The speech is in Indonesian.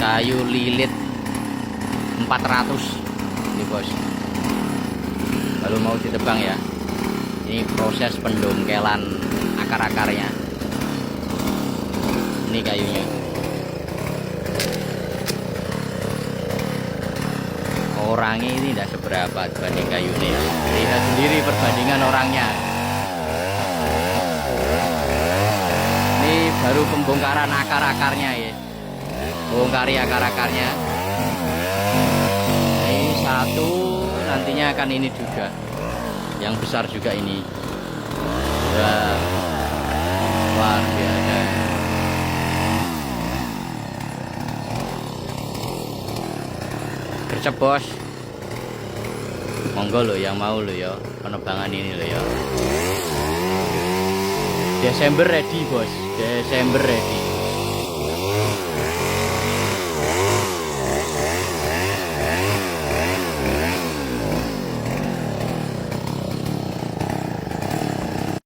kayu lilit 400 ini bos, baru mau ditebang ya. Ini proses pendongkelan akar-akarnya. Ini kayunya. Orangnya ini tidak seberapa dibanding kayu ini. Lihat sendiri perbandingan orangnya. Ini baru pembongkaran akar-akarnya ya. Bongkari akar-akarnya. Ini satu, nantinya akan ini juga. Yang besar juga ini. Wah, luar biasa. Gercep bos. Monggo lo yang mau lo ya penebangan ini lo ya. Desember ready bos, Desember ready.